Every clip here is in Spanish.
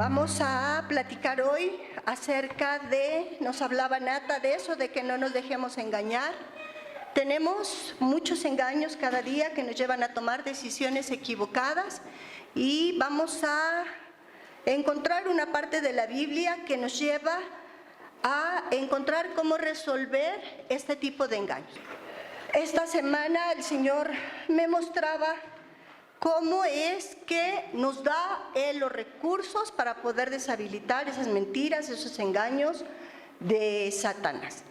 Vamos a platicar hoy acerca de, nos hablaba Nata de eso, de que no nos dejemos engañar. Tenemos muchos engaños cada día que nos llevan a tomar decisiones equivocadas y vamos a encontrar una parte de la Biblia que nos lleva a encontrar cómo resolver este tipo de engaños. Esta semana el Señor me mostraba cómo es que nos da Él los recursos para poder deshabilitar esas mentiras, esos engaños de Satanás.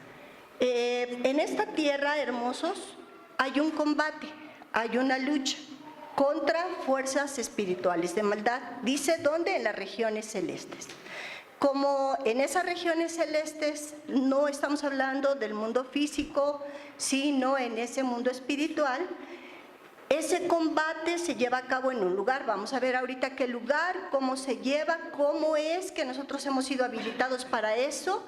En esta tierra, hermosos, hay un combate, hay una lucha contra fuerzas espirituales de maldad. Dice, ¿dónde? En las regiones celestes. Como en esas regiones celestes no estamos hablando del mundo físico, sino en ese mundo espiritual, ese combate se lleva a cabo en un lugar. Vamos a ver ahorita qué lugar, cómo se lleva, cómo es que nosotros hemos sido habilitados para eso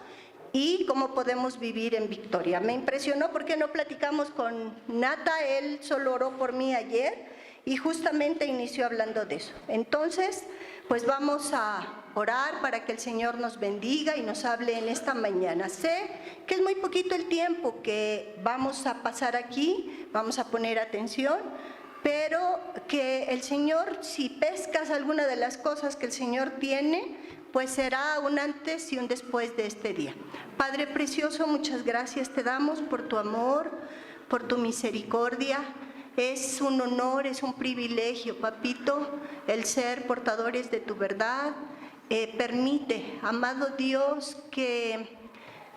y cómo podemos vivir en victoria. Me impresionó porque no platicamos con Nata, él solo oró por mí ayer y justamente inició hablando de eso. Entonces, pues vamos a orar para que el Señor nos bendiga y nos hable en esta mañana. Sé que es muy poquito el tiempo que vamos a pasar aquí, vamos a poner atención, pero que el Señor, si pescas alguna de las cosas que el Señor tiene, pues será un antes y un después de este día. Padre precioso, muchas gracias te damos por tu amor, por tu misericordia. Es un honor, es un privilegio, papito, el ser portadores de tu verdad. Permite, amado Dios, que,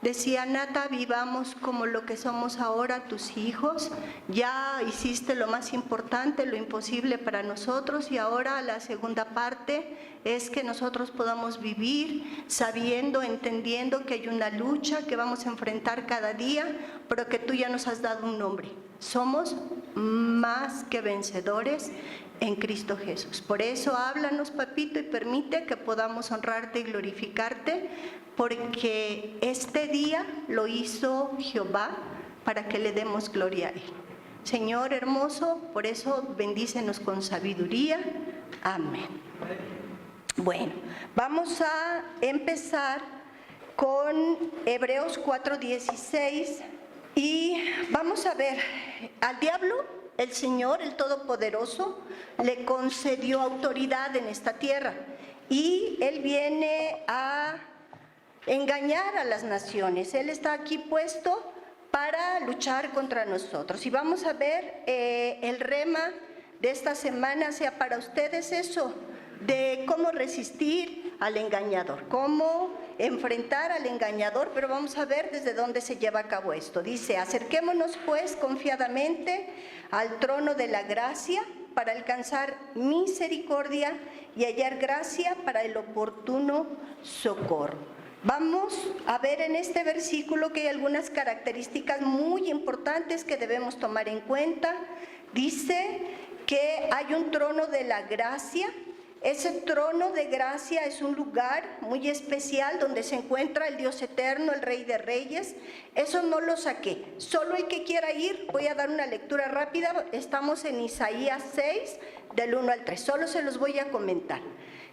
decía Nata, vivamos como lo que somos ahora, tus hijos. Ya hiciste lo más importante, lo imposible para nosotros, y ahora la segunda parte es que nosotros podamos vivir sabiendo, entendiendo que hay una lucha que vamos a enfrentar cada día, pero que tú ya nos has dado un nombre. Somos más que vencedores en Cristo Jesús. Por eso háblanos, papito, y permite que podamos honrarte y glorificarte, porque este día lo hizo Jehová para que le demos gloria a Él. Señor hermoso, por eso bendícenos con sabiduría. Amén. Bueno, vamos a empezar con Hebreos 4:16 y vamos a ver, al diablo el Señor, el Todopoderoso, le concedió autoridad en esta tierra y Él viene a engañar a las naciones. Él está aquí puesto para luchar contra nosotros. Y vamos a ver, el rema de esta semana sea para ustedes eso, de cómo resistir al engañador, cómo enfrentar al engañador, pero vamos a ver desde dónde se lleva a cabo esto. Dice, acerquémonos pues confiadamente al trono de la gracia para alcanzar misericordia y hallar gracia para el oportuno socorro. Vamos a ver en este versículo que hay algunas características muy importantes que debemos tomar en cuenta. Dice que hay un trono de la gracia. Ese trono de gracia es un lugar muy especial donde se encuentra el Dios eterno, el Rey de Reyes. Eso no lo saqué. Solo el que quiera ir, voy a dar una lectura rápida. Estamos en Isaías 6, del 1 al 3. Solo se los voy a comentar.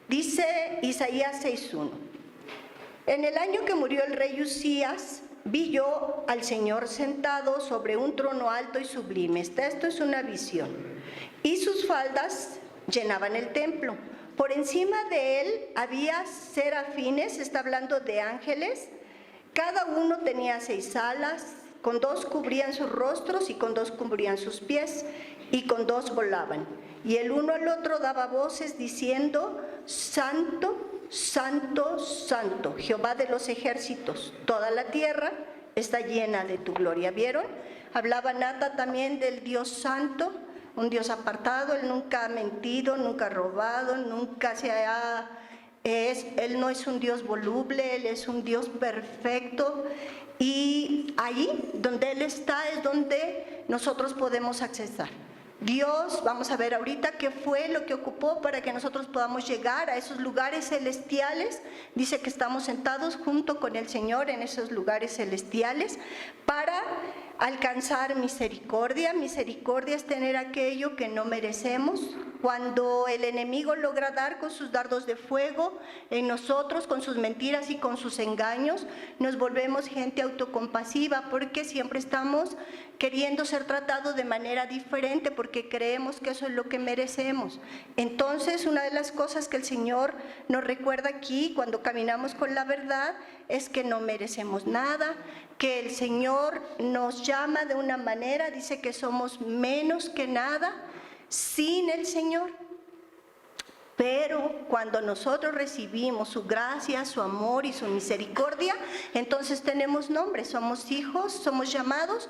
Dice Isaías 6:1. En el año que murió el rey Usías, vi yo al Señor sentado sobre un trono alto y sublime. Esto es una visión. Y sus faldas llenaban el templo. Por encima de él había serafines, está hablando de ángeles. Cada uno tenía 6 alas, con 2 cubrían sus rostros y con 2 cubrían sus pies, y con 2 volaban. Y el uno al otro daba voces diciendo, Santo, Santo, Santo, Jehová de los ejércitos, toda la tierra está llena de tu gloria. ¿Vieron? Hablaba Nata también del Dios Santo, un Dios apartado. Él nunca ha mentido, nunca ha robado, nunca Él no es un Dios voluble, Él es un Dios perfecto. Y ahí donde Él está es donde nosotros podemos accesar. Dios, vamos a ver ahorita qué fue lo que ocupó para que nosotros podamos llegar a esos lugares celestiales. Dice que estamos sentados junto con el Señor en esos lugares celestiales para alcanzar misericordia. Misericordia es tener aquello que no merecemos, cuando el enemigo logra dar con sus dardos de fuego en nosotros, con sus mentiras y con sus engaños, nos volvemos gente autocompasiva porque siempre estamos queriendo ser tratados de manera diferente porque creemos que eso es lo que merecemos. Entonces, una de las cosas que el Señor nos recuerda aquí cuando caminamos con la verdad es que no merecemos nada, que el Señor nos llama de una manera, dice que somos menos que nada sin el Señor. Pero cuando nosotros recibimos su gracia, su amor y su misericordia, entonces tenemos nombre, somos hijos, somos llamados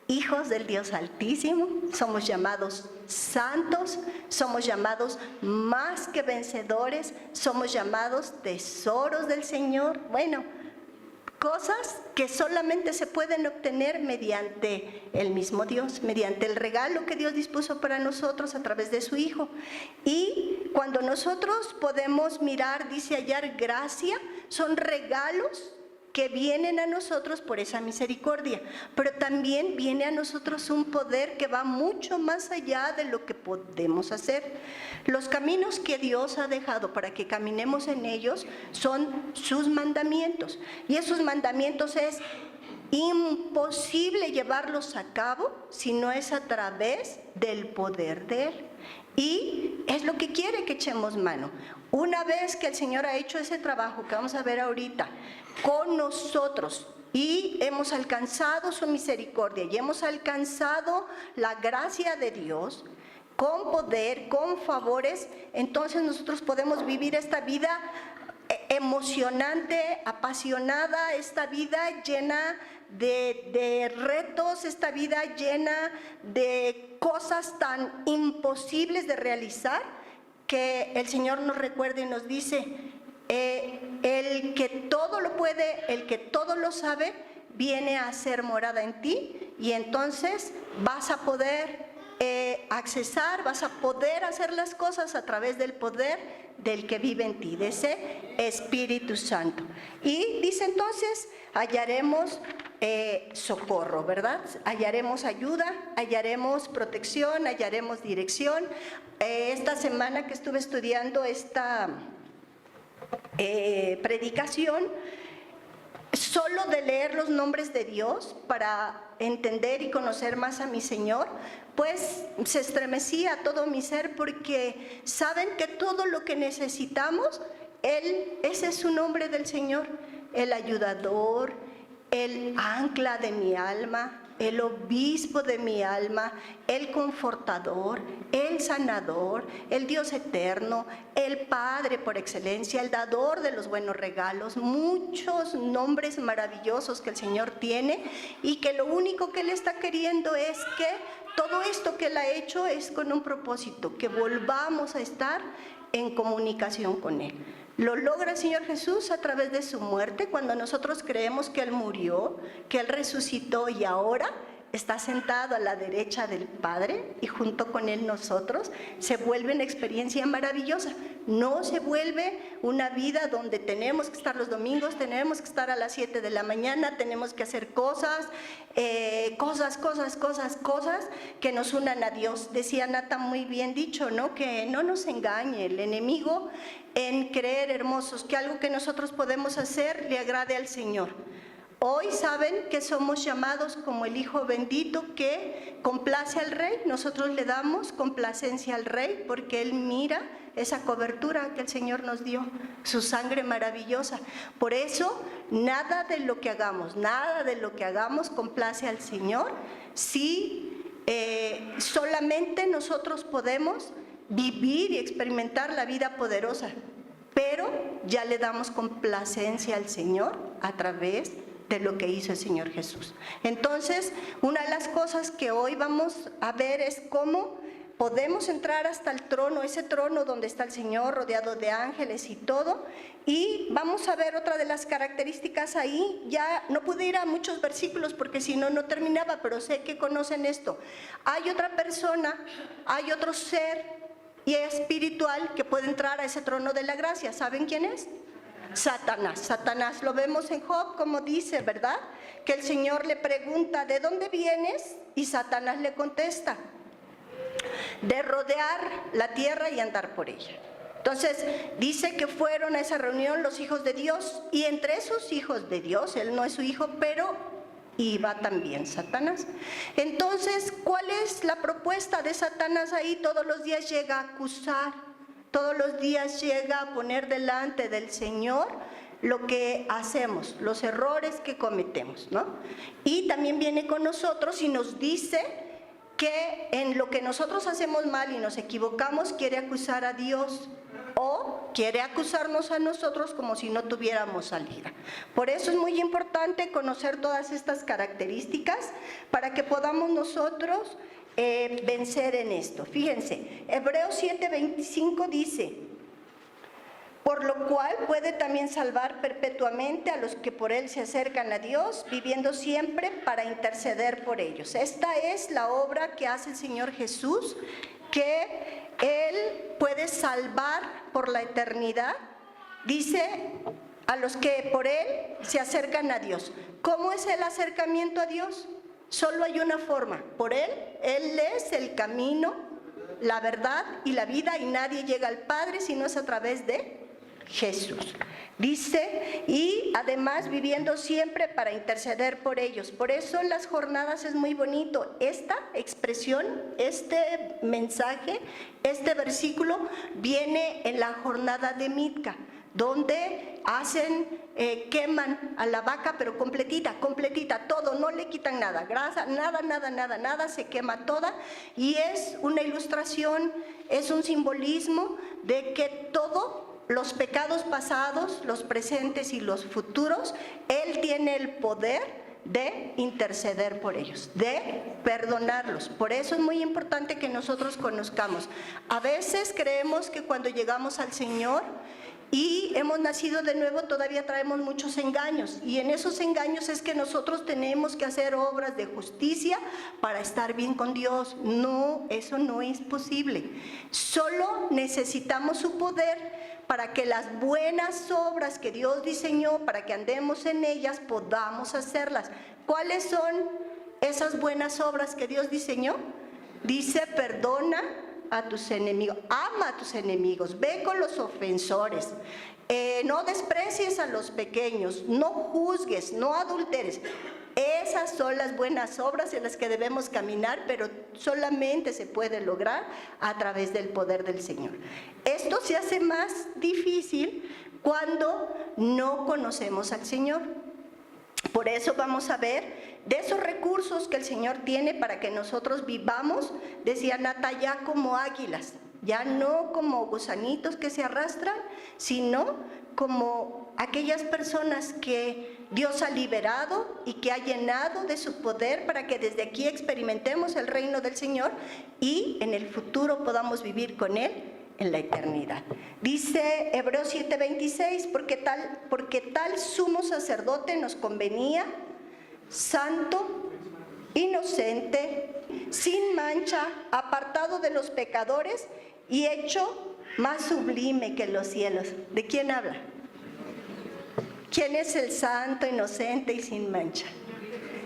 hijos del Dios Altísimo, somos llamados santos, somos llamados más que vencedores, somos llamados tesoros del Señor. Bueno, cosas que solamente se pueden obtener mediante el mismo Dios, mediante el regalo que Dios dispuso para nosotros a través de su Hijo. Y cuando nosotros podemos mirar, dice hallar gracia, son regalos que vienen a nosotros por esa misericordia, pero también viene a nosotros un poder que va mucho más allá de lo que podemos hacer. Los caminos que Dios ha dejado para que caminemos en ellos son sus mandamientos, y esos mandamientos es imposible llevarlos a cabo si no es a través del poder de Él. Y es lo que quiere que echemos mano. Una vez que el Señor ha hecho ese trabajo que vamos a ver ahorita con nosotros y hemos alcanzado su misericordia y hemos alcanzado la gracia de Dios con poder, con favores, entonces nosotros podemos vivir esta vida emocionante, apasionada, esta vida llena de retos, esta vida llena de cosas tan imposibles de realizar, que el Señor nos recuerda y nos dice, el que todo lo puede, el que todo lo sabe, viene a ser morada en ti, y entonces vas a poder accesar, vas a poder hacer las cosas a través del poder del que vive en ti, de ese Espíritu Santo. Y dice entonces, hallaremos socorro, ¿verdad? Hallaremos ayuda, hallaremos protección, hallaremos dirección. Esta semana que estuve estudiando esta predicación, solo de leer los nombres de Dios para entender y conocer más a mi Señor, pues se estremecía todo mi ser, porque saben que todo lo que necesitamos, ese es su nombre del Señor, el ayudador, el ancla de mi alma, el obispo de mi alma, el confortador, el sanador, el Dios eterno, el Padre por excelencia, el dador de los buenos regalos, muchos nombres maravillosos que el Señor tiene, y que lo único que Él está queriendo es que todo esto que Él ha hecho es con un propósito, que volvamos a estar en comunicación con Él. Lo logra el Señor Jesús a través de su muerte, cuando nosotros creemos que Él murió, que Él resucitó y ahora está sentado a la derecha del Padre, y junto con Él nosotros, se vuelve una experiencia maravillosa. No se vuelve una vida donde tenemos que estar los domingos, tenemos que estar a las 7 de la mañana, tenemos que hacer cosas que nos unan a Dios. Decía Nata muy bien dicho, ¿no? Que no nos engañe el enemigo en creer, hermosos, que algo que nosotros podemos hacer le agrade al Señor. Hoy saben que somos llamados como el Hijo bendito que complace al Rey. Nosotros le damos complacencia al Rey porque Él mira esa cobertura que el Señor nos dio, su sangre maravillosa. Por eso, nada de lo que hagamos complace al Señor si solamente nosotros podemos vivir y experimentar la vida poderosa, pero ya le damos complacencia al Señor a través de lo que hizo el Señor Jesús. Entonces, una de las cosas que hoy vamos a ver es cómo podemos entrar hasta el trono, ese trono donde está el Señor rodeado de ángeles y todo. Y vamos a ver otra de las características ahí. Ya no pude ir a muchos versículos porque si no, no terminaba, pero sé que conocen esto. Hay otra persona, hay otro ser y espiritual que puede entrar a ese trono de la gracia. ¿Saben quién es? Satanás. Satanás lo vemos en Job, como dice, ¿verdad? Que el Señor le pregunta, ¿de dónde vienes? Y Satanás le contesta, de rodear la tierra y andar por ella. Entonces, dice que fueron a esa reunión los hijos de Dios, y entre esos hijos de Dios, él no es su hijo, pero iba también Satanás. Entonces, ¿cuál es la propuesta de Satanás ahí? Todos los días llega a acusar, todos los días llega a poner delante del Señor lo que hacemos, los errores que cometemos, ¿no? Y también viene con nosotros y nos dice que en lo que nosotros hacemos mal y nos equivocamos, quiere acusar a Dios, o quiere acusarnos a nosotros como si no tuviéramos salida. Por eso es muy importante conocer todas estas características para que podamos nosotros vencer en esto. Fíjense, Hebreos 7:25 dice: por lo cual puede también salvar perpetuamente a los que por él se acercan a Dios, viviendo siempre para interceder por ellos. Esta es la obra que hace el Señor Jesús, que Él puede salvar por la eternidad, dice, a los que por Él se acercan a Dios. ¿Cómo es el acercamiento a Dios? Solo hay una forma, por Él. Él es el camino, la verdad y la vida, y nadie llega al Padre si no es a través de Jesús. Dice, y además viviendo siempre para interceder por ellos. Por eso en las jornadas es muy bonito esta expresión, este mensaje, este versículo viene en la jornada de Mitca, donde queman a la vaca, pero completita, todo, no le quitan nada, grasa, nada, se quema toda, y es una ilustración, es un simbolismo de que todo, los pecados pasados, los presentes y los futuros, Él tiene el poder de interceder por ellos, de perdonarlos. Por eso es muy importante que nosotros conozcamos. A veces creemos que cuando llegamos al Señor y hemos nacido de nuevo, todavía traemos muchos engaños, y en esos engaños es que nosotros tenemos que hacer obras de justicia para estar bien con Dios. No, eso no es posible. Solo necesitamos su poder para que las buenas obras que Dios diseñó, para que andemos en ellas, podamos hacerlas. ¿Cuáles son esas buenas obras que Dios diseñó? Dice, perdona a tus enemigos, ama a tus enemigos, ve con los ofensores, no desprecies a los pequeños, no juzgues, no adulteres. Esas son las buenas obras en las que debemos caminar, pero solamente se puede lograr a través del poder del Señor. Esto se hace más difícil cuando no conocemos al Señor. Por eso vamos a ver de esos recursos que el Señor tiene para que nosotros vivamos, decía Nata, ya como águilas, ya no como gusanitos que se arrastran, sino como aquellas personas que Dios ha liberado y que ha llenado de su poder para que desde aquí experimentemos el reino del Señor y en el futuro podamos vivir con Él en la eternidad. Dice Hebreos 7:26, porque tal sumo sacerdote nos convenía, santo, inocente, sin mancha, apartado de los pecadores y hecho más sublime que los cielos. ¿De quién habla? ¿Quién es el santo, inocente y sin mancha?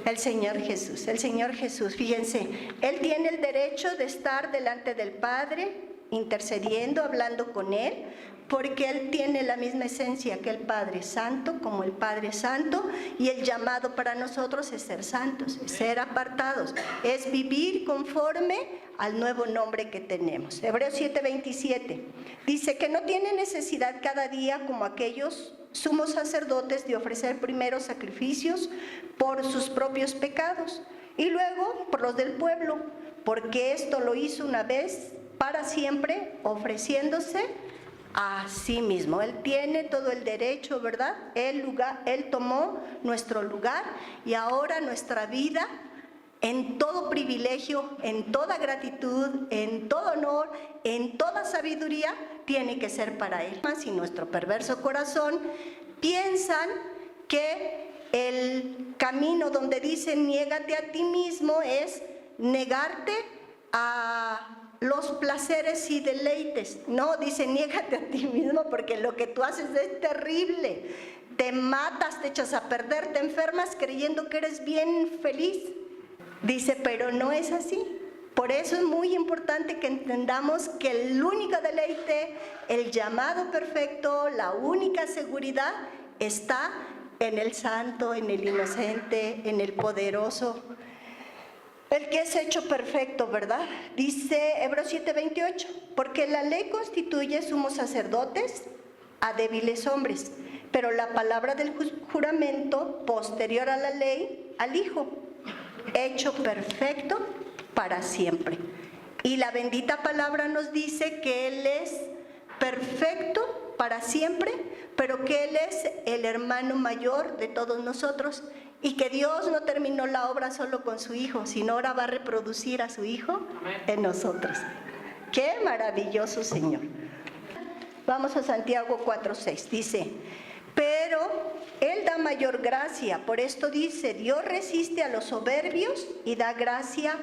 El Señor Jesús. El Señor Jesús, fíjense, Él tiene el derecho de estar delante del Padre, intercediendo, hablando con Él, porque Él tiene la misma esencia que el Padre Santo, como el Padre Santo, y el llamado para nosotros es ser santos, es ser apartados, es vivir conforme al nuevo nombre que tenemos. Hebreos 7:27 dice que no tiene necesidad cada día como aquellos sumos sacerdotes de ofrecer primero sacrificios por sus propios pecados y luego por los del pueblo, porque esto lo hizo una vez para siempre, ofreciéndose a sí mismo. Él tiene todo el derecho, ¿verdad? Él tomó nuestro lugar y ahora nuestra vida, en todo privilegio, en toda gratitud, en todo honor, en toda sabiduría, tiene que ser para Él. Y nuestro perverso corazón piensan que el camino donde dice niégate a ti mismo es negarte a los placeres y deleites. No, dice niégate a ti mismo porque lo que tú haces es terrible. Te matas, te echas a perder, te enfermas creyendo que eres bien feliz. Dice, pero no es así, Por eso es muy importante que entendamos que el único deleite, el llamado perfecto, la única seguridad está en el santo, en el inocente, en el poderoso, el que es hecho perfecto, ¿verdad? Dice Hebreos 7:28, porque la ley constituye sumos sacerdotes a débiles hombres, pero la palabra del juramento posterior a la ley, al Hijo, hecho perfecto para siempre. Y la bendita palabra nos dice que Él es perfecto para siempre, pero que Él es el hermano mayor de todos nosotros y que Dios no terminó la obra solo con su Hijo, sino ahora va a reproducir a su Hijo en nosotros. ¡Qué maravilloso Señor! Vamos a Santiago 4:6, dice, pero Él da mayor gracia, por esto dice, Dios resiste a los soberbios y da gracia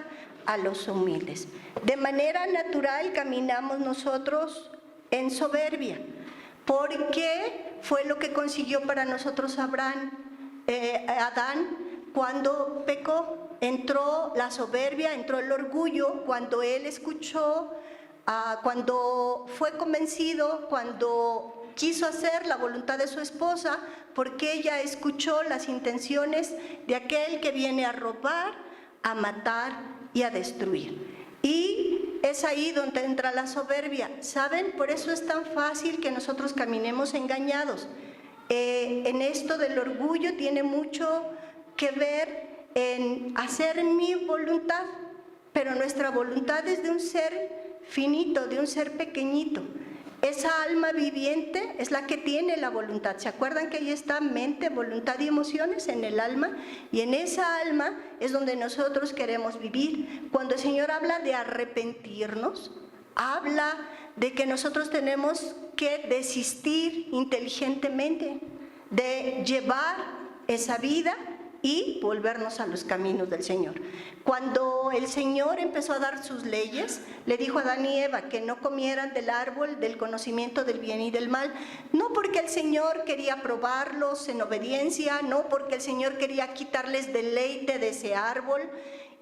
a los humildes. De manera natural caminamos nosotros en soberbia, porque fue lo que consiguió para nosotros Adán cuando pecó. Entró la soberbia, entró el orgullo, cuando él escuchó, cuando fue convencido, cuando quiso hacer la voluntad de su esposa, porque ella escuchó las intenciones de aquel que viene a robar, a matar y a destruir. Y es ahí donde entra la soberbia. ¿Saben? Por eso es tan fácil que nosotros caminemos engañados. En esto del orgullo tiene mucho que ver en hacer mi voluntad, pero nuestra voluntad es de un ser finito, de un ser pequeñito. Esa alma viviente es la que tiene la voluntad. ¿Se acuerdan que ahí está mente, voluntad y emociones en el alma? Y en esa alma es donde nosotros queremos vivir. Cuando el Señor habla de arrepentirnos, habla de que nosotros tenemos que desistir inteligentemente de llevar esa vida y volvernos a los caminos del Señor. Cuando el Señor empezó a dar sus leyes, le dijo a Adán y Eva que no comieran del árbol del conocimiento del bien y del mal, no porque el Señor quería probarlos en obediencia, no porque el Señor quería quitarles deleite de ese árbol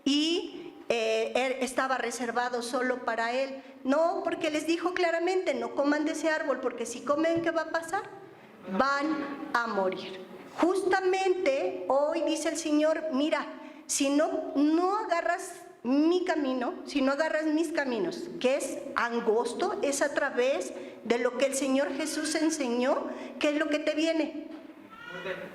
y estaba reservado solo para Él, no, porque les dijo claramente, no coman de ese árbol, porque si comen, ¿qué va a pasar? Van a morir. Justamente hoy dice el Señor, mira, si no agarras mi camino, si no agarras mis caminos, que es angosto, es a través de lo que el Señor Jesús enseñó, ¿qué es lo que te viene?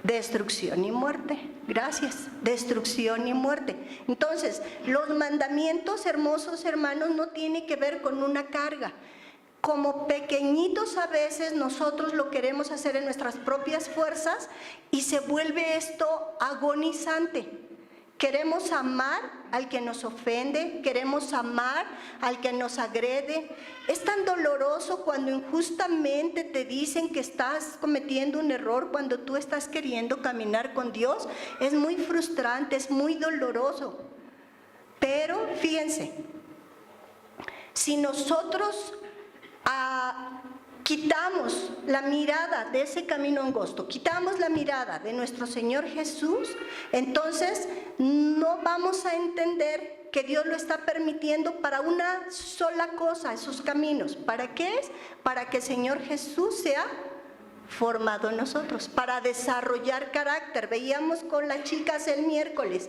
Destrucción y muerte. Gracias. Destrucción y muerte. Entonces, los mandamientos, hermosos hermanos, no tienen que ver con una carga. Como pequeñitos a veces nosotros lo queremos hacer en nuestras propias fuerzas y se vuelve esto agonizante. Queremos amar al que nos ofende, queremos amar al que nos agrede. Es tan doloroso cuando injustamente te dicen que estás cometiendo un error cuando tú estás queriendo caminar con Dios. Es muy frustrante, es muy doloroso. Pero fíjense, si nosotros quitamos la mirada de ese camino angosto, quitamos la mirada de nuestro Señor Jesús, entonces no vamos a entender que Dios lo está permitiendo para una sola cosa, esos caminos. ¿Para qué es? Para que el Señor Jesús sea formado en nosotros, para desarrollar carácter. Veíamos con las chicas el miércoles,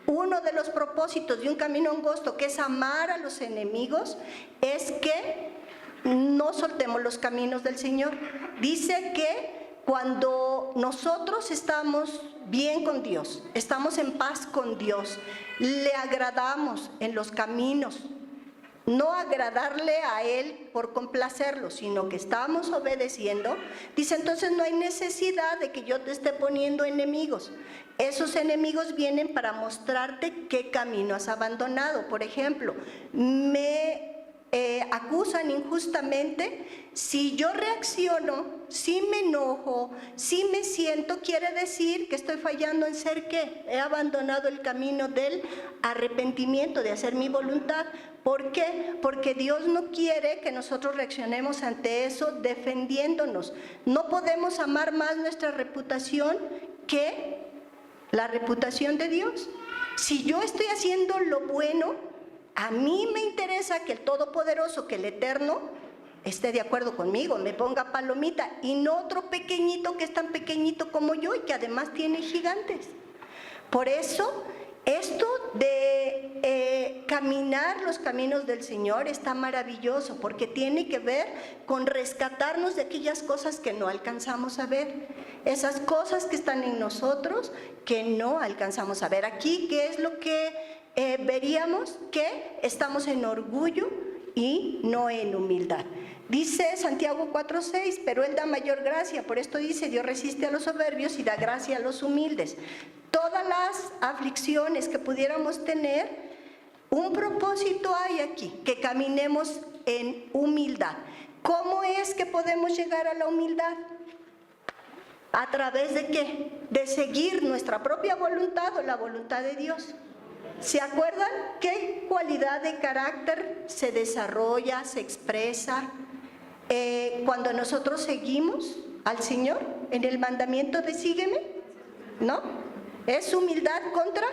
uno de los propósitos de un camino angosto, que es amar a los enemigos, es que no soltemos los caminos del Señor. Dice que cuando nosotros estamos bien con Dios, estamos en paz con Dios, le agradamos en los caminos, no agradarle a Él por complacerlo, sino que estamos obedeciendo, dice, entonces no hay necesidad de que yo te esté poniendo enemigos. Esos enemigos vienen para mostrarte qué camino has abandonado. Por ejemplo, me acusan injustamente, si yo reacciono, si me enojo, si me siento, quiere decir que estoy fallando en ser ¿qué? He abandonado el camino del arrepentimiento, de hacer mi voluntad. ¿Por qué? Porque Dios no quiere que nosotros reaccionemos ante eso defendiéndonos. No podemos amar más nuestra reputación que la reputación de Dios. Si yo estoy haciendo lo bueno, A mí me interesa que el Todopoderoso, que el Eterno, esté de acuerdo conmigo, me ponga palomita, y no otro pequeñito que es tan pequeñito como yo y que además tiene gigantes. Por eso, esto de caminar los caminos del Señor está maravilloso, porque tiene que ver con rescatarnos de aquellas cosas que no alcanzamos a ver, esas cosas que están en nosotros que no alcanzamos a ver. Aquí, ¿qué es lo que veríamos? Que estamos en orgullo y no en humildad. Dice Santiago 4:6, pero Él da mayor gracia, por esto dice, Dios resiste a los soberbios y da gracia a los humildes. Todas las aflicciones que pudiéramos tener, un propósito hay aquí, que caminemos en humildad. ¿Cómo es que podemos llegar a la humildad? ¿A través de qué? De seguir nuestra propia voluntad o la voluntad de Dios. ¿Se acuerdan qué cualidad de carácter se desarrolla, se expresa cuando nosotros seguimos al Señor en el mandamiento de sígueme? ¿No? Es humildad contra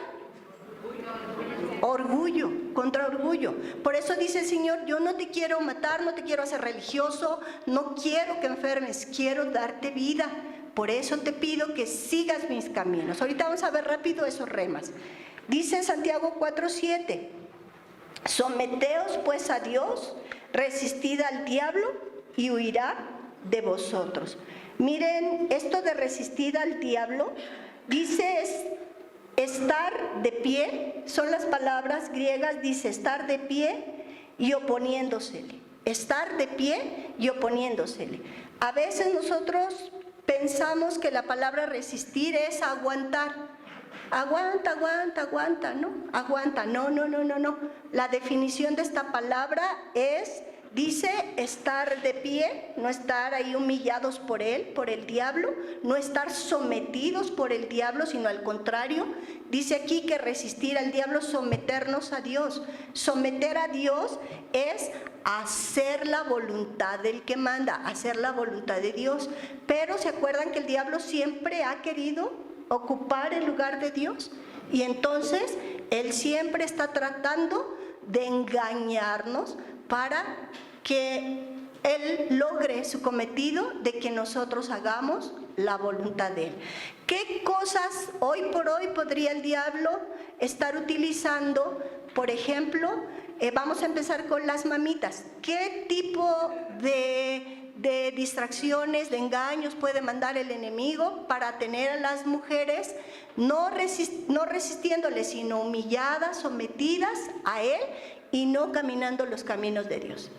orgullo, contra orgullo. Por eso dice el Señor, yo no te quiero matar, no te quiero hacer religioso, no quiero que enfermes, quiero darte vida. Por eso te pido que sigas mis caminos. Ahorita vamos a ver rápido esos remas. Dice Santiago 4:7, someteos pues a Dios, resistid al diablo y huirá de vosotros. Miren, esto de resistir al diablo, dice es estar de pie, son las palabras griegas, dice estar de pie y oponiéndosele. Estar de pie y oponiéndosele. A veces nosotros pensamos que la palabra resistir es aguantar. Aguanta, aguanta, aguanta, ¿no? Aguanta, no. La definición de esta palabra es, dice, estar de pie, no estar ahí humillados por él, por el diablo, no estar sometidos por el diablo, sino al contrario. Dice aquí que resistir al diablo, someternos a Dios. Someter a Dios es hacer la voluntad del que manda, hacer la voluntad de Dios. Pero ¿se acuerdan que el diablo siempre ha querido ocupar el lugar de Dios? Y entonces él siempre está tratando de engañarnos para que él logre su cometido de que nosotros hagamos la voluntad de él. ¿Qué cosas hoy por hoy podría el diablo estar utilizando? Por ejemplo, vamos a empezar con las mamitas. ¿Qué tipo de distracciones, de engaños puede mandar el enemigo para tener a las mujeres no resistiéndole, sino humilladas, sometidas a él y no caminando los caminos de Dios?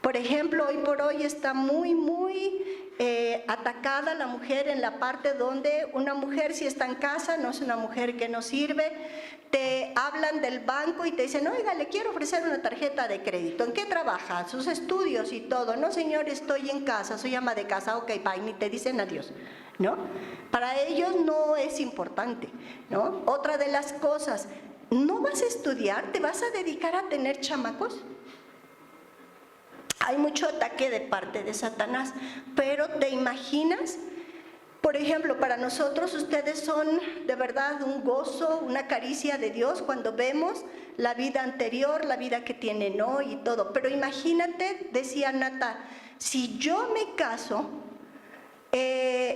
Por ejemplo, hoy por hoy está muy atacada la mujer en la parte donde una mujer, si está en casa, no es una mujer que no sirve. Te hablan del banco y te dicen, oiga, le quiero ofrecer una tarjeta de crédito. ¿En qué trabaja? Sus estudios y todo. No, señor, estoy en casa, soy ama de casa. Ok, bye, ni te dicen adiós, ¿no? Para ellos no es importante, ¿no? Otra de las cosas, ¿no vas a estudiar? ¿Te vas a dedicar a tener chamacos? Hay mucho ataque de parte de Satanás, pero ¿te imaginas? Por ejemplo, para nosotros ustedes son de verdad un gozo, una caricia de Dios cuando vemos la vida anterior, la vida que tienen hoy y todo. Pero imagínate, decía Nata, si yo me caso,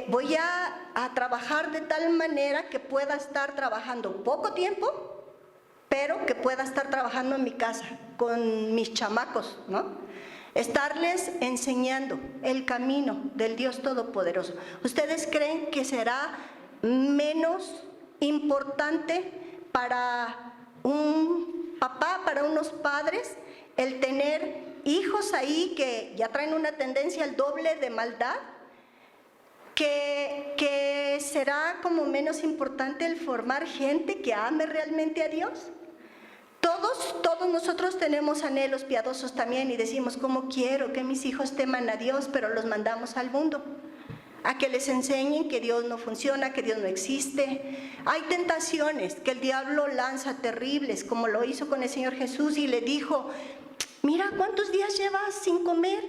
voy a trabajar de tal manera que pueda estar trabajando poco tiempo, pero que pueda estar trabajando en mi casa con mis chamacos, ¿no? Estarles enseñando el camino del Dios Todopoderoso. ¿Ustedes creen que será menos importante para un papá, para unos padres, el tener hijos ahí que ya traen una tendencia al doble de maldad? ¿Que será como menos importante el formar gente que ame realmente a Dios? Todos nosotros tenemos anhelos piadosos también y decimos, ¿cómo quiero que mis hijos teman a Dios? Pero los mandamos al mundo, a que les enseñen que Dios no funciona, que Dios no existe. Hay tentaciones que el diablo lanza terribles, como lo hizo con el Señor Jesús y le dijo, mira cuántos días llevas sin comer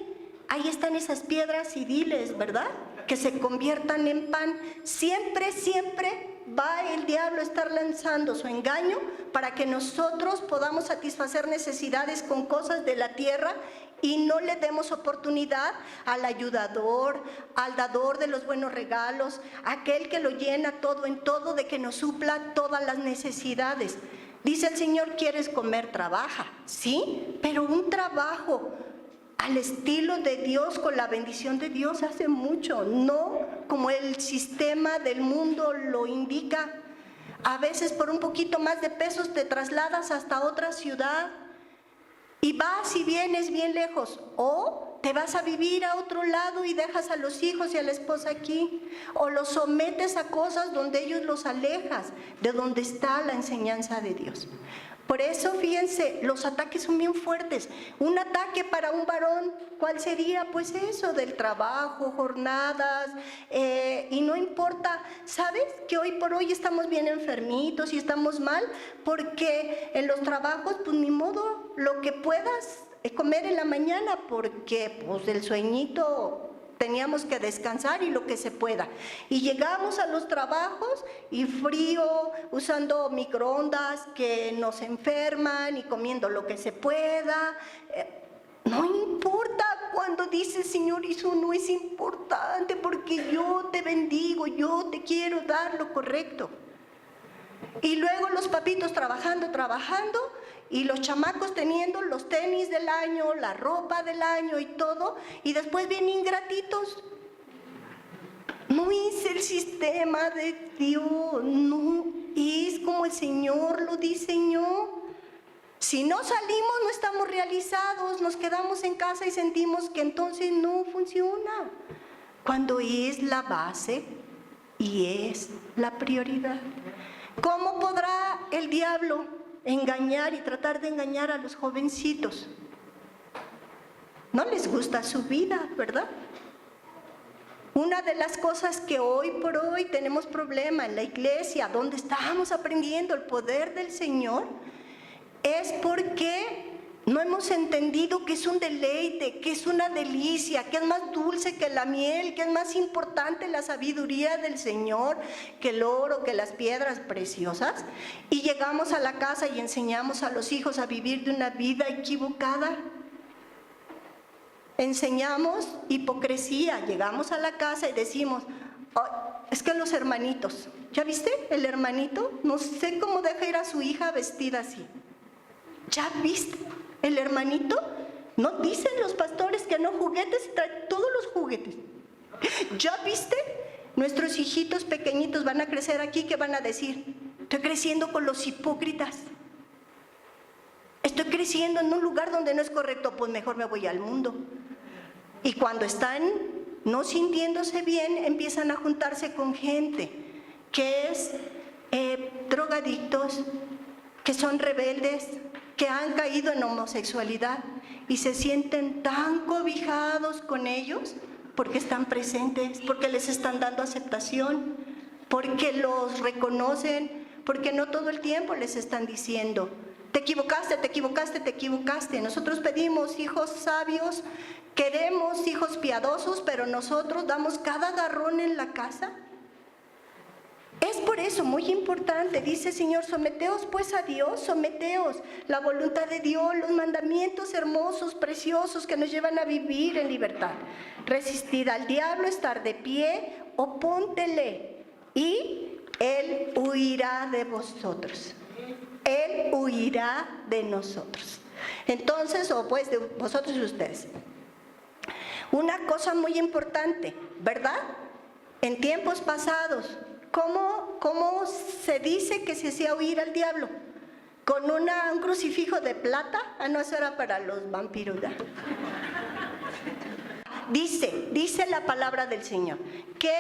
ahí están esas piedras y diles, ¿verdad? Que se conviertan en pan. Siempre, siempre va el diablo a estar lanzando su engaño para que nosotros podamos satisfacer necesidades con cosas de la tierra y no le demos oportunidad al ayudador, al dador de los buenos regalos, aquel que lo llena todo en todo, de que nos supla todas las necesidades. Dice el Señor, ¿quieres comer? Trabaja, ¿sí? Pero un trabajo al estilo de Dios, con la bendición de Dios, hace mucho, no como el sistema del mundo lo indica. A veces por un poquito más de pesos te trasladas hasta otra ciudad y vas y vienes bien lejos, o te vas a vivir a otro lado y dejas a los hijos y a la esposa aquí, o los sometes a cosas donde ellos los alejas de donde está la enseñanza de Dios. Por eso, fíjense, los ataques son bien fuertes. Un ataque para un varón, ¿cuál sería? Pues eso, del trabajo, jornadas, y no importa. ¿Sabes que hoy por hoy estamos bien enfermitos y estamos mal? Porque en los trabajos, pues ni modo, lo que puedas comer en la mañana, porque pues el sueñito teníamos que descansar y lo que se pueda. Y llegamos a los trabajos y frío, usando microondas que nos enferman y comiendo lo que se pueda. No importa cuando dice Señor, eso no es importante porque yo te bendigo, yo te quiero dar lo correcto. Y luego los papitos trabajando, y los chamacos teniendo los tenis del año, la ropa del año y todo, y después bien ingratitos. No es el sistema de Dios, no es como el Señor lo diseñó. Si no salimos, no estamos realizados, nos quedamos en casa y sentimos que entonces no funciona, cuando es la base y es la prioridad. ¿Cómo podrá el diablo engañar y tratar de engañar a los jovencitos? No les gusta su vida, ¿verdad? Una de las cosas que hoy por hoy tenemos problema en la iglesia, donde estamos aprendiendo el poder del Señor, es porque no hemos entendido que es un deleite, que es una delicia, que es más dulce que la miel, que es más importante la sabiduría del Señor que el oro, que las piedras preciosas. Y llegamos a la casa y enseñamos a los hijos a vivir de una vida equivocada. Enseñamos hipocresía. Llegamos a la casa y decimos, oh, es que los hermanitos, ¿ya viste? El hermanito, no sé cómo deja ir a su hija vestida así. ¿Ya viste? El hermanito, no dicen los pastores que no juguetes, trae todos los juguetes. ¿Ya viste? Nuestros hijitos pequeñitos van a crecer aquí, ¿qué van a decir? Estoy creciendo con los hipócritas. Estoy creciendo en un lugar donde no es correcto, pues mejor me voy al mundo. Y cuando están no sintiéndose bien, empiezan a juntarse con gente que es drogadictos, que son rebeldes, que han caído en homosexualidad y se sienten tan cobijados con ellos porque están presentes, porque les están dando aceptación, porque los reconocen, porque no todo el tiempo les están diciendo, te equivocaste, te equivocaste, te equivocaste. Nosotros pedimos hijos sabios, queremos hijos piadosos, pero nosotros damos cada agarrón en la casa. Es por eso muy importante, dice el Señor, someteos pues a Dios, someteos, la voluntad de Dios, los mandamientos hermosos, preciosos que nos llevan a vivir en libertad. Resistid al diablo, estar de pie, opóntele y Él huirá de vosotros. Él huirá de nosotros. Entonces, o pues de vosotros y ustedes. Una cosa muy importante, ¿verdad? En tiempos pasados, ¿Cómo se dice que se hacía huir al diablo? ¿Con un crucifijo de plata? Ah, no, eso era para los vampiros, ¿verdad? Dice la palabra del Señor, que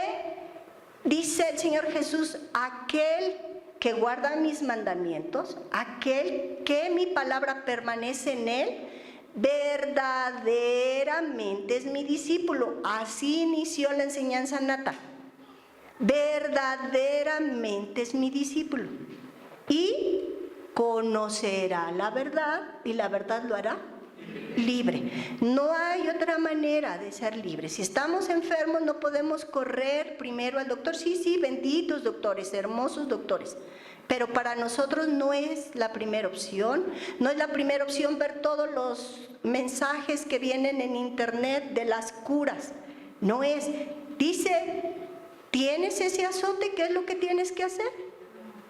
dice el Señor Jesús, aquel que guarda mis mandamientos, aquel que mi palabra permanece en él, verdaderamente es mi discípulo. Así inició la enseñanza nata. Verdaderamente es mi discípulo y conocerá la verdad y la verdad lo hará libre. No hay otra manera de ser libre. Si estamos enfermos no podemos correr primero al doctor. Sí, benditos doctores, hermosos doctores. Pero para nosotros no es la primera opción. No es la primera opción ver todos los mensajes que vienen en internet de las curas. No es. Dice, ¿tienes ese azote? ¿Qué es lo que tienes que hacer?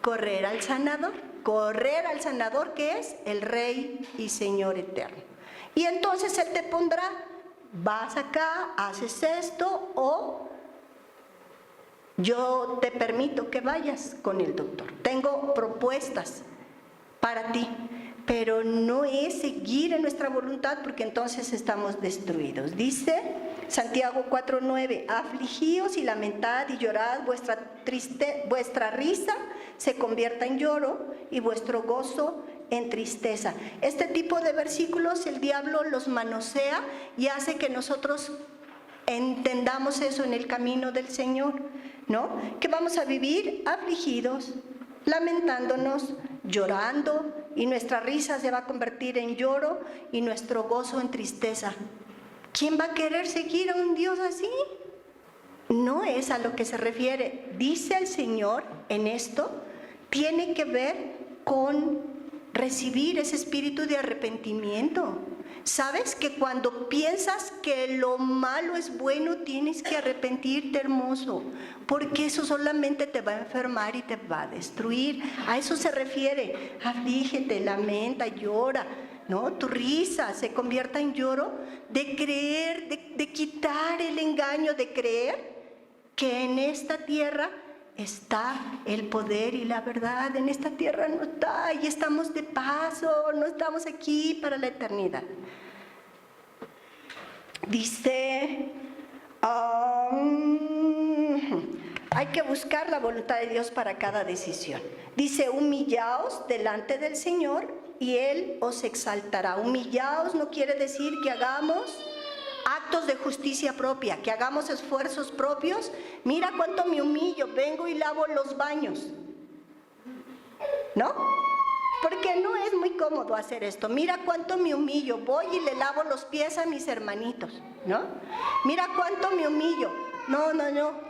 Correr al sanador. Correr al sanador, que es el Rey y Señor eterno. Y entonces Él te pondrá, vas acá, haces esto, o yo te permito que vayas con el doctor. Tengo propuestas para ti, pero no es seguir en nuestra voluntad, porque entonces estamos destruidos. Dice Santiago 4:9, afligíos y lamentad y llorad, vuestra risa se convierta en lloro y vuestro gozo en tristeza. Este tipo de versículos el diablo los manosea y hace que nosotros entendamos eso en el camino del Señor, ¿no? Que vamos a vivir afligidos, lamentándonos, llorando, y nuestra risa se va a convertir en lloro y nuestro gozo en tristeza. ¿Quién va a querer seguir a un Dios así? No es a lo que se refiere. Dice el Señor en esto, tiene que ver con recibir ese espíritu de arrepentimiento. ¿Sabes que cuando piensas que lo malo es bueno, tienes que arrepentirte, hermoso? Porque eso solamente te va a enfermar y te va a destruir. A eso se refiere. Aflígete, lamenta, llora, ¿no? Tu risa se convierta en lloro de creer, de quitar el engaño, de creer que en esta tierra está el poder y la verdad. En esta tierra no está, y estamos de paso, no estamos aquí para la eternidad. Dice, hay que buscar la voluntad de Dios para cada decisión. Dice, humillaos delante del Señor y Él os exaltará. Humillaos no quiere decir que hagamos actos de justicia propia, que hagamos esfuerzos propios. Mira cuánto me humillo, vengo y lavo los baños, ¿no? Porque no es muy cómodo hacer esto. Mira cuánto me humillo, voy y le lavo los pies a mis hermanitos, ¿no? Mira cuánto me humillo. No,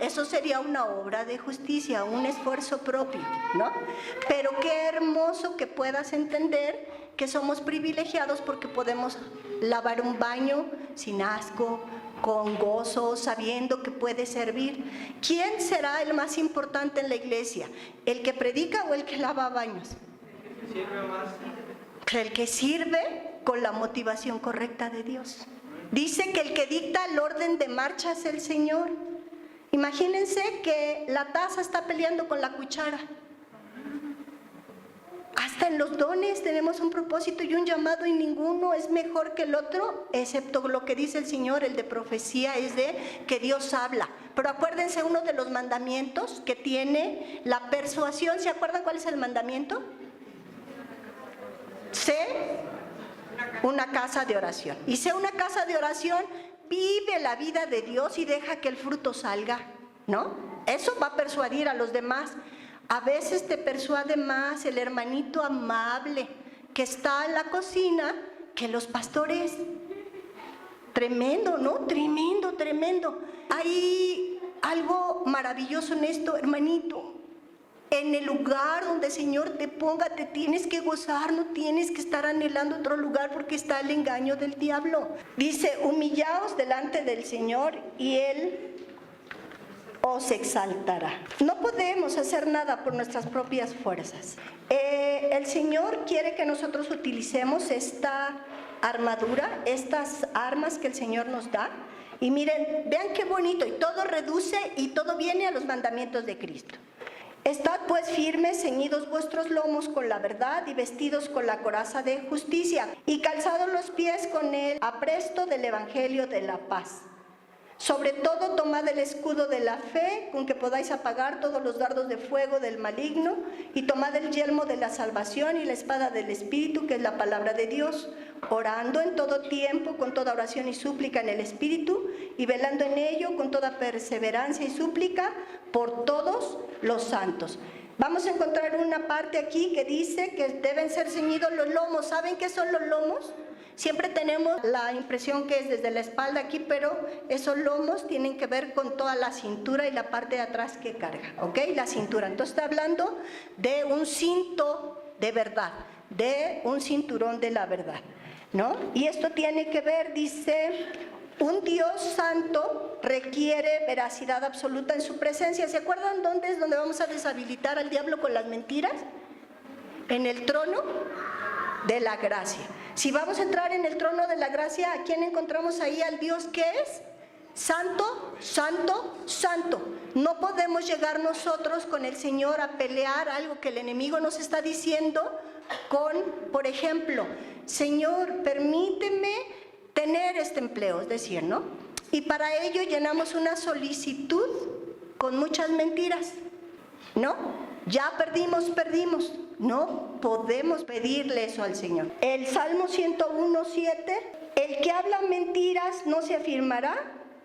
eso sería una obra de justicia, un esfuerzo propio, ¿no? Pero qué hermoso que puedas entender que somos privilegiados porque podemos lavar un baño sin asco, con gozo, sabiendo que puede servir. ¿Quién será el más importante en la iglesia? ¿El que predica o el que lava baños? El que sirve con la motivación correcta de Dios. Dice que el que dicta el orden de marcha es el Señor. Imagínense que la taza está peleando con la cuchara. Hasta en los dones tenemos un propósito y un llamado, y ninguno es mejor que el otro, excepto lo que dice el Señor, el de profecía, es de que Dios habla. Pero acuérdense, uno de los mandamientos que tiene la persuasión, ¿se acuerdan cuál es el mandamiento? Sé una casa de oración. Y sé una casa de oración, vive la vida de Dios y deja que el fruto salga, ¿no? Eso va a persuadir a los demás. A veces te persuade más el hermanito amable que está en la cocina que los pastores. Tremendo, ¿no? Tremendo. Hay algo maravilloso en esto, hermanito. En el lugar donde el Señor te ponga, te tienes que gozar, no tienes que estar anhelando otro lugar porque está el engaño del diablo. Dice, humillaos delante del Señor y Él os exaltará. No podemos hacer nada por nuestras propias fuerzas. El Señor quiere que nosotros utilicemos esta armadura, estas armas que el Señor nos da. Y miren, vean qué bonito, y todo reduce y todo viene a los mandamientos de Cristo. Estad pues firmes, ceñidos vuestros lomos con la verdad y vestidos con la coraza de justicia y calzados los pies con el apresto del evangelio de la paz. Sobre todo tomad el escudo de la fe con que podáis apagar todos los dardos de fuego del maligno, y tomad el yelmo de la salvación y la espada del Espíritu, que es la palabra de Dios, orando en todo tiempo con toda oración y súplica en el Espíritu, y velando en ello con toda perseverancia y súplica por todos los santos. Vamos a encontrar una parte aquí que dice que deben ser ceñidos los lomos. ¿Saben qué son los lomos? Siempre tenemos la impresión que es desde la espalda aquí, pero esos lomos tienen que ver con toda la cintura y la parte de atrás que carga, ¿ok? La cintura. Entonces está hablando de un cinto de verdad, de un cinturón de la verdad, ¿no? Y esto tiene que ver, dice, un Dios santo requiere veracidad absoluta en su presencia. ¿Se acuerdan dónde es donde vamos a deshabilitar al diablo con las mentiras? En el trono de la gracia. Si vamos a entrar en el trono de la gracia, ¿a quién encontramos ahí? Al Dios que es santo, santo, santo. No podemos llegar nosotros con el Señor a pelear algo que el enemigo nos está diciendo con, por ejemplo, Señor, permíteme tener este empleo, es decir, ¿no? Y para ello llenamos una solicitud con muchas mentiras, ¿no? Ya perdimos. No podemos pedirle eso al Señor. El Salmo 101:7, el que habla mentiras no se afirmará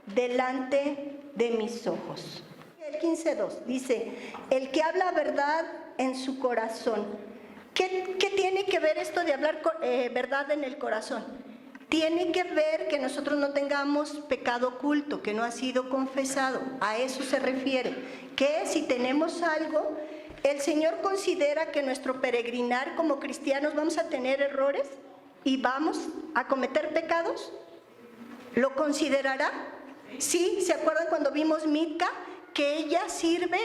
delante de mis ojos. El 15:2 dice, el que habla verdad en su corazón. ¿Qué tiene que ver esto de hablar verdad en el corazón? Tiene que ver que nosotros no tengamos pecado oculto, que no ha sido confesado. A eso se refiere. Que si tenemos algo, el Señor considera que nuestro peregrinar como cristianos vamos a tener errores y vamos a cometer pecados. ¿Lo considerará? Sí, ¿se acuerdan cuando vimos Mica? Que ella sirve,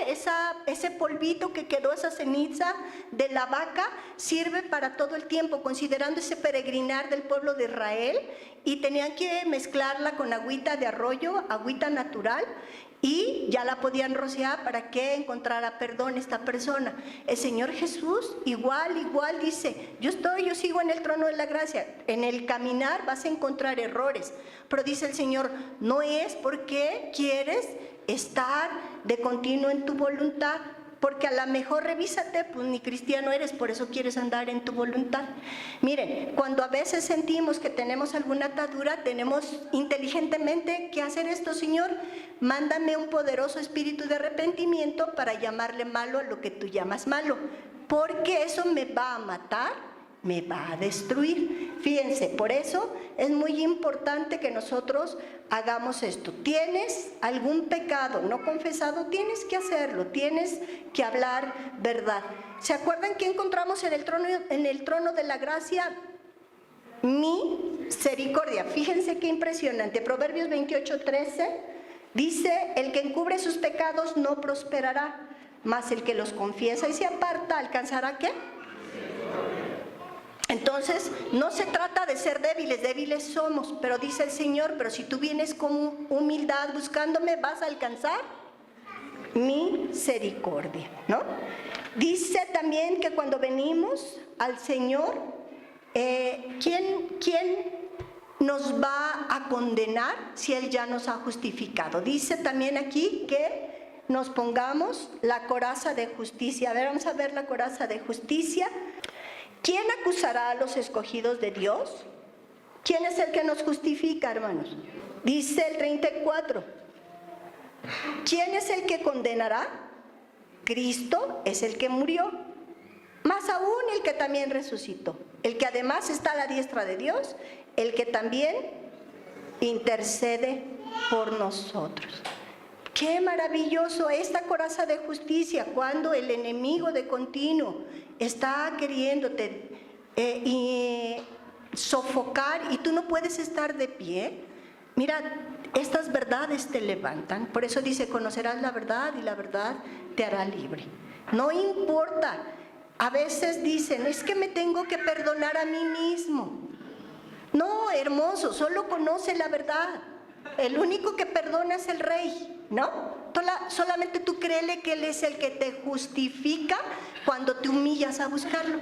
ese polvito que quedó, esa ceniza de la vaca, sirve para todo el tiempo, considerando ese peregrinar del pueblo de Israel, y tenían que mezclarla con agüita de arroyo, agüita natural, y ya la podían rociar para que encontrara perdón esta persona. El Señor Jesús igual dice, yo sigo en el trono de la gracia. En el caminar vas a encontrar errores, pero dice el Señor, no es porque quieres estar de continuo en tu voluntad, porque a lo mejor revísate, pues ni cristiano eres, por eso quieres andar en tu voluntad. Miren, cuando a veces sentimos que tenemos alguna atadura, tenemos inteligentemente que hacer esto: Señor, mándame un poderoso espíritu de arrepentimiento para llamarle malo a lo que tú llamas malo, porque eso me va a matar, me va a destruir. Fíjense, por eso es muy importante que nosotros hagamos esto. ¿Tienes algún pecado no confesado? Tienes que hacerlo, tienes que hablar verdad. ¿Se acuerdan que encontramos en el trono de la gracia? Misericordia. Fíjense qué impresionante. Proverbios 28:13 dice, el que encubre sus pecados no prosperará, mas el que los confiesa y se aparta alcanzará ¿qué? Entonces, no se trata de ser débiles somos, pero dice el Señor, pero si tú vienes con humildad buscándome, vas a alcanzar misericordia, ¿no? Dice también que cuando venimos al Señor, ¿quién nos va a condenar si Él ya nos ha justificado? Dice también aquí que nos pongamos la coraza de justicia. A ver, vamos a ver la coraza de justicia. ¿Quién acusará a los escogidos de Dios? ¿Quién es el que nos justifica, hermanos? Dice el 34. ¿Quién es el que condenará? Cristo es el que murió, más aún el que también resucitó, el que además está a la diestra de Dios, el que también intercede por nosotros. Qué maravilloso esta coraza de justicia cuando el enemigo de continuo está queriéndote sofocar y tú no puedes estar de pie. Mira, estas verdades te levantan. Por eso dice, conocerás la verdad y la verdad te hará libre. No importa. A veces dicen, es que me tengo que perdonar a mí mismo. No, hermoso, solo conoce la verdad. El único que perdona es el Rey, ¿no? Solamente tú créele que Él es el que te justifica cuando te humillas a buscarlo.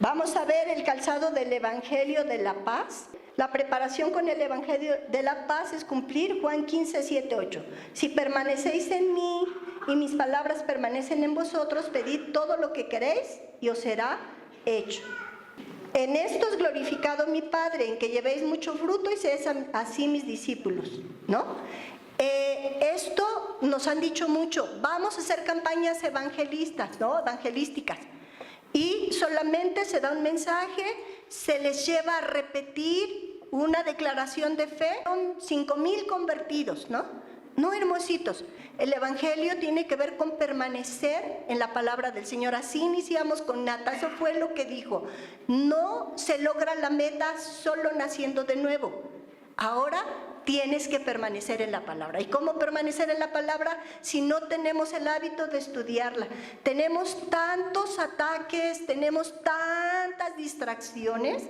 Vamos a ver el calzado del Evangelio de la Paz. La preparación con el Evangelio de la Paz es cumplir Juan 15:7-8. Si permanecéis en mí y mis palabras permanecen en vosotros, pedid todo lo que queréis y os será hecho. En esto es glorificado mi Padre, en que llevéis mucho fruto y seáis así mis discípulos, ¿no? Esto nos han dicho mucho, vamos a hacer campañas evangelistas, ¿no? Evangelísticas. Y solamente se da un mensaje, se les lleva a repetir una declaración de fe. Son 5,000 convertidos, ¿no? No, hermositos. El evangelio tiene que ver con permanecer en la palabra del Señor. Así iniciamos con Nata, eso fue lo que dijo. No se logra la meta solo naciendo de nuevo. Ahora tienes que permanecer en la palabra. ¿Y cómo permanecer en la palabra si no tenemos el hábito de estudiarla? Tenemos tantos ataques, tenemos tantas distracciones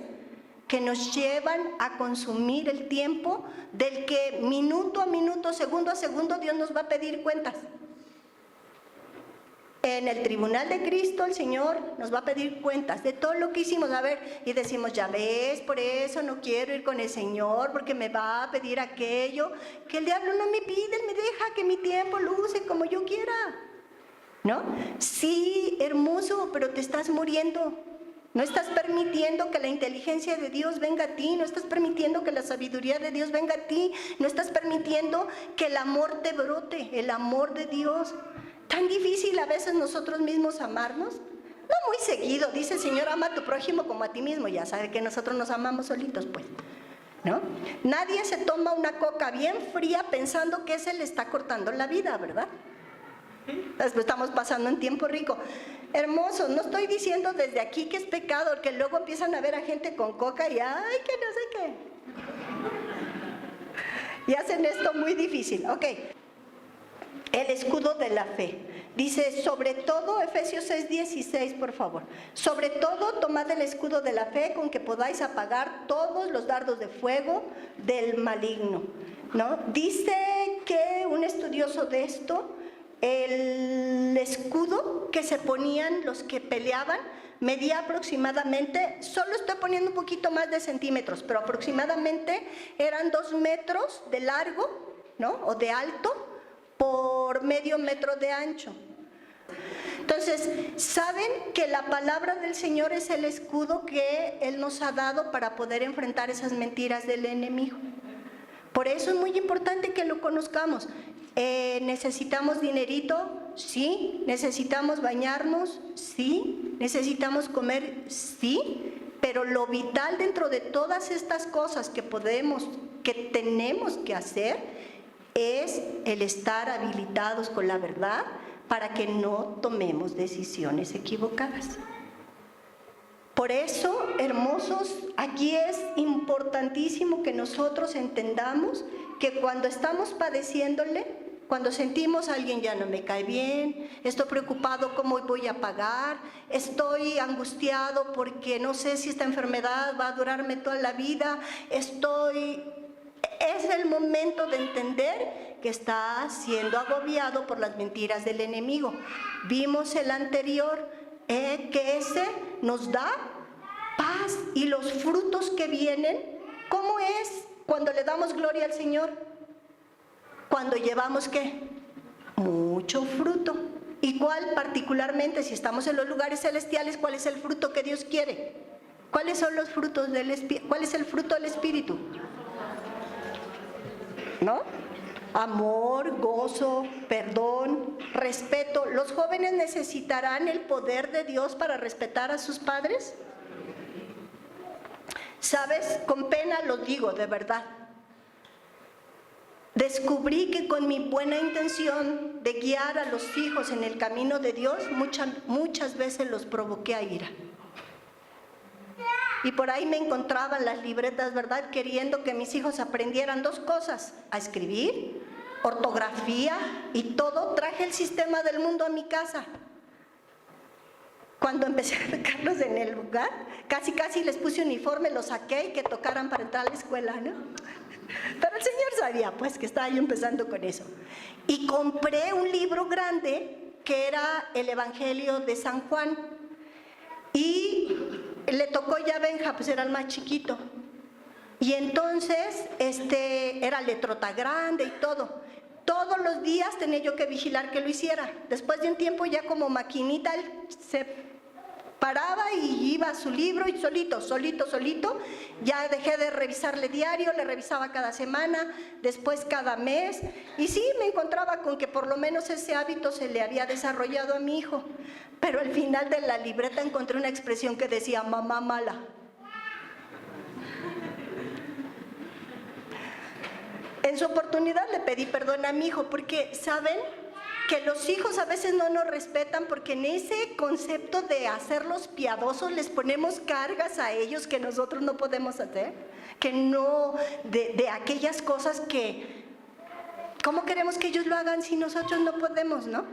que nos llevan a consumir el tiempo del que minuto a minuto, segundo a segundo, Dios nos va a pedir cuentas. En el tribunal de Cristo el Señor nos va a pedir cuentas de todo lo que hicimos. A ver, y decimos, ya ves, por eso no quiero ir con el Señor, porque me va a pedir aquello que el diablo no me pide, Él me deja que mi tiempo lo use como yo quiera, ¿no? Sí, hermoso, pero te estás muriendo. No estás permitiendo que la inteligencia de Dios venga a ti, no estás permitiendo que la sabiduría de Dios venga a ti, no estás permitiendo que el amor te brote, el amor de Dios. Tan difícil a veces nosotros mismos amarnos. No muy seguido, dice el Señor, ama a tu prójimo como a ti mismo. Ya sabe que nosotros nos amamos solitos, pues, ¿no? Nadie se toma una coca bien fría pensando que se le está cortando la vida, ¿verdad? Estamos pasando un tiempo rico. Hermoso, no estoy diciendo desde aquí que es pecado, porque luego empiezan a ver a gente con coca y ¡ay, que no sé qué! Y hacen esto muy difícil. Ok. El escudo de la fe. Dice, sobre todo, Efesios 6:16, por favor. Sobre todo, tomad el escudo de la fe con que podáis apagar todos los dardos de fuego del maligno, ¿no? Dice que un estudioso de esto, el escudo que se ponían los que peleaban medía aproximadamente, solo estoy poniendo un poquito más de centímetros, pero aproximadamente eran 2 metros de largo, ¿no? O de alto, por medio metro de ancho. Entonces, ¿saben que la palabra del Señor es el escudo que Él nos ha dado para poder enfrentar esas mentiras del enemigo? Por eso es muy importante que lo conozcamos. ¿Necesitamos dinerito? Sí. ¿Necesitamos bañarnos? Sí. ¿Necesitamos comer? Sí. Pero lo vital dentro de todas estas cosas que tenemos que hacer, es el estar habilitados con la verdad para que no tomemos decisiones equivocadas. Por eso, hermosos, aquí es importantísimo que nosotros entendamos que cuando estamos padeciéndole, cuando sentimos a alguien ya no me cae bien, estoy preocupado cómo voy a pagar, estoy angustiado porque no sé si esta enfermedad va a durarme toda la vida, es el momento de entender que está siendo agobiado por las mentiras del enemigo. Vimos el anterior, que ese nos da paz y los frutos que vienen. ¿Cómo es cuando le damos gloria al Señor? Cuando llevamos, ¿qué? Mucho fruto. Igual, particularmente, si estamos en los lugares celestiales, ¿cuál es el fruto que Dios quiere? ¿Cuáles son los frutos del Espíritu? ¿Cuál es el fruto del Espíritu? ¿No? Amor, gozo, perdón, respeto. ¿Los jóvenes necesitarán el poder de Dios para respetar a sus padres? ¿Sabes? Con pena lo digo, de verdad. Descubrí que con mi buena intención de guiar a los hijos en el camino de Dios, muchas veces los provoqué a ira. Y por ahí me encontraban las libretas, ¿verdad? Queriendo que mis hijos aprendieran 2 cosas, a escribir, ortografía y todo. Traje el sistema del mundo a mi casa. Cuando empecé a sacarlos en el lugar, casi les puse uniforme, los saqué y que tocaran para entrar a la escuela, ¿no? Pero el Señor sabía, pues, que estaba yo empezando con eso. Y compré un libro grande que era el Evangelio de San Juan. Y le tocó ya a Benja, pues era el más chiquito. Y entonces, era letrota grande y todo. Todos los días tenía yo que vigilar que lo hiciera. Después de un tiempo ya como maquinita, él se Paraba y iba a su libro y solito, ya dejé de revisarle diario, le revisaba cada semana, después cada mes, y sí, me encontraba con que por lo menos ese hábito se le había desarrollado a mi hijo, pero al final de la libreta encontré una expresión que decía, mamá mala. En su oportunidad le pedí perdón a mi hijo, porque, ¿saben?, que los hijos a veces no nos respetan porque en ese concepto de hacerlos piadosos les ponemos cargas a ellos que nosotros no podemos hacer, que no, de aquellas cosas que, ¿cómo queremos que ellos lo hagan si nosotros no podemos, no?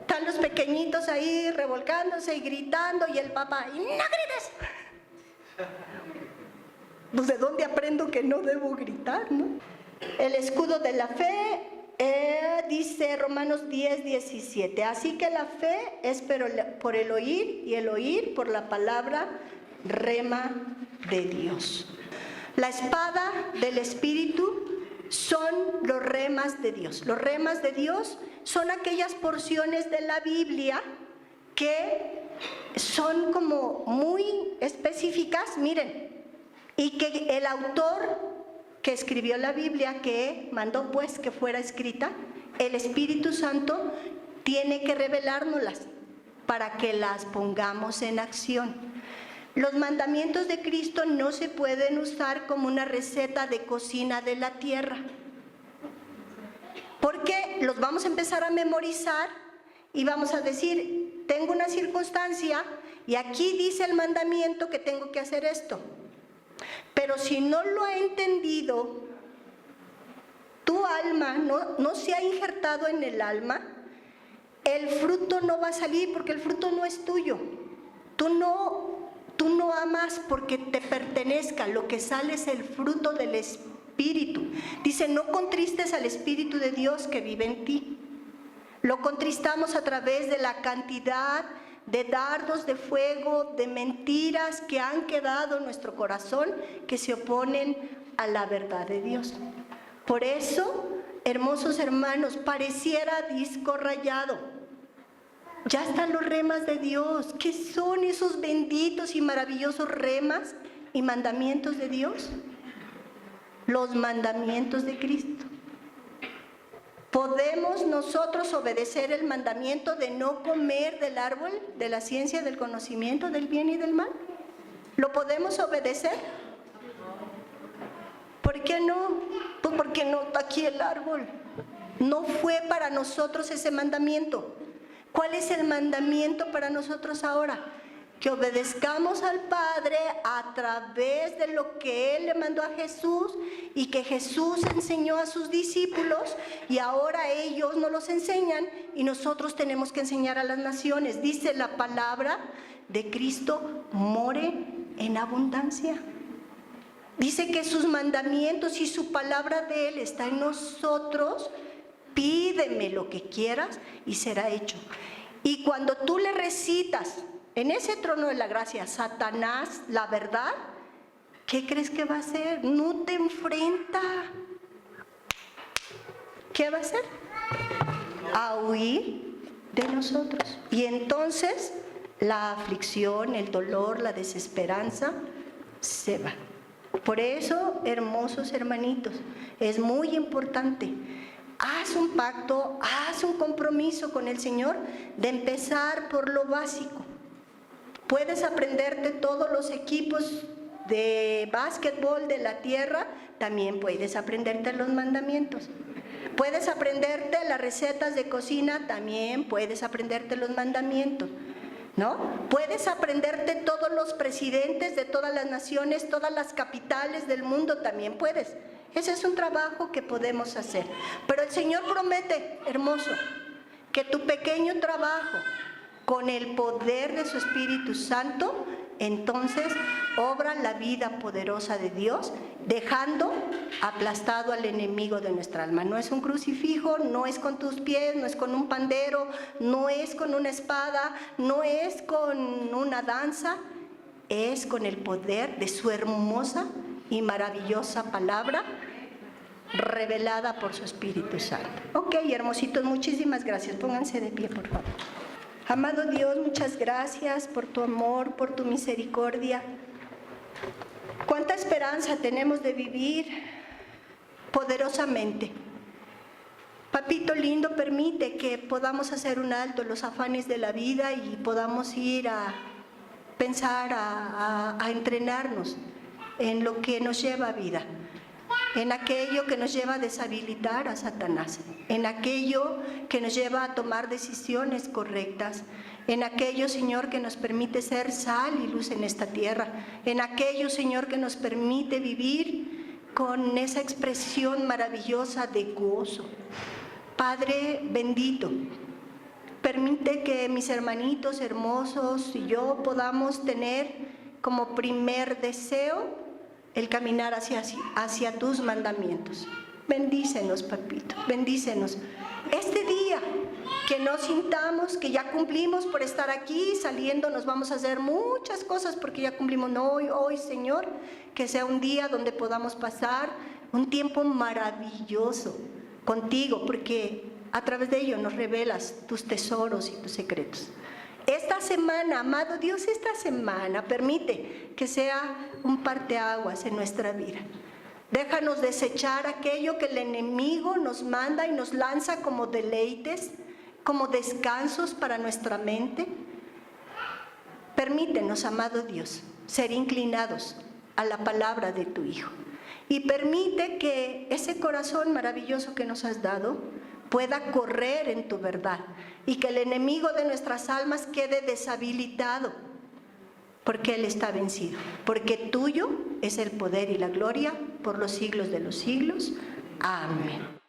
Están los pequeñitos ahí revolcándose y gritando y el papá, ¡y no grites! Pues ¿de dónde aprendo que no debo gritar, no? El escudo de la fe. Dice Romanos 10:17, así que la fe es por el oír y el oír por la palabra rema de Dios. La espada del Espíritu son los remas de Dios. Los remas de Dios son aquellas porciones de la Biblia que son como muy específicas, miren, y que el autor que escribió la Biblia, que mandó pues que fuera escrita, el Espíritu Santo tiene que revelárnoslas para que las pongamos en acción. Los mandamientos de Cristo no se pueden usar como una receta de cocina de la tierra, porque los vamos a empezar a memorizar y vamos a decir, tengo una circunstancia y aquí dice el mandamiento que tengo que hacer esto. Pero si no lo ha entendido, tu alma no se ha injertado en el alma, el fruto no va a salir porque el fruto no es tuyo. Tú no amas porque te pertenezca, lo que sale es el fruto del Espíritu. Dice, no contristes al Espíritu de Dios que vive en ti. Lo contristamos a través de la cantidad de dardos de fuego, de mentiras que han quedado en nuestro corazón, que se oponen a la verdad de Dios. Por eso, hermosos hermanos, pareciera disco rayado. Ya están los remas de Dios. ¿Qué son esos benditos y maravillosos remas y mandamientos de Dios? Los mandamientos de Cristo. ¿Podemos nosotros obedecer el mandamiento de no comer del árbol de la ciencia del conocimiento del bien y del mal? ¿Lo podemos obedecer? ¿Por qué no? Pues porque no está aquí el árbol. No fue para nosotros ese mandamiento. ¿Cuál es el mandamiento para nosotros ahora? Que obedezcamos al Padre a través de lo que Él le mandó a Jesús y que Jesús enseñó a sus discípulos y ahora ellos nos los enseñan y nosotros tenemos que enseñar a las naciones. Dice la palabra de Cristo, more en abundancia. Dice que sus mandamientos y su palabra de Él está en nosotros. Pídeme lo que quieras y será hecho. Y cuando tú le recitas en ese trono de la gracia, Satanás, la verdad, ¿qué crees que va a hacer? No te enfrenta. ¿Qué va a hacer? A huir de nosotros. Y entonces la aflicción, el dolor, la desesperanza se va. Por eso, hermosos hermanitos, es muy importante. Haz un pacto, haz un compromiso con el Señor de empezar por lo básico. Puedes aprenderte todos los equipos de básquetbol de la tierra, también puedes aprenderte los mandamientos. Puedes aprenderte las recetas de cocina, también puedes aprenderte los mandamientos, ¿no? Puedes aprenderte todos los presidentes de todas las naciones, todas las capitales del mundo, también puedes. Ese es un trabajo que podemos hacer. Pero el Señor promete, hermoso, que tu pequeño trabajo, con el poder de su Espíritu Santo, entonces obra la vida poderosa de Dios, dejando aplastado al enemigo de nuestra alma. No es un crucifijo, no es con tus pies, no es con un pandero, no es con una espada, no es con una danza, es con el poder de su hermosa y maravillosa palabra revelada por su Espíritu Santo. Ok, hermositos, muchísimas gracias. Pónganse de pie, por favor. Amado Dios, muchas gracias por tu amor, por tu misericordia. Cuánta esperanza tenemos de vivir poderosamente. Papito lindo, permite que podamos hacer un alto en los afanes de la vida y podamos ir a pensar, a entrenarnos en lo que nos lleva a vida, en aquello que nos lleva a deshabilitar a Satanás, en aquello que nos lleva a tomar decisiones correctas, en aquello, Señor, que nos permite ser sal y luz en esta tierra, en aquello, Señor, que nos permite vivir con esa expresión maravillosa de gozo. Padre bendito, permite que mis hermanitos hermosos y yo podamos tener como primer deseo el caminar hacia tus mandamientos. Bendícenos, papito, bendícenos. Este día que no sintamos que ya cumplimos por estar aquí, saliendo nos vamos a hacer muchas cosas porque ya cumplimos. No, hoy, Señor, que sea un día donde podamos pasar un tiempo maravilloso contigo, porque a través de ello nos revelas tus tesoros y tus secretos. Esta semana, amado Dios, esta semana permite que sea un parteaguas en nuestra vida. Déjanos desechar aquello que el enemigo nos manda y nos lanza como deleites, como descansos para nuestra mente. Permítenos, amado Dios, ser inclinados a la palabra de tu Hijo. Y permite que ese corazón maravilloso que nos has dado pueda correr en tu verdad y que el enemigo de nuestras almas quede deshabilitado, porque Él está vencido, porque tuyo es el poder y la gloria por los siglos de los siglos. Amén.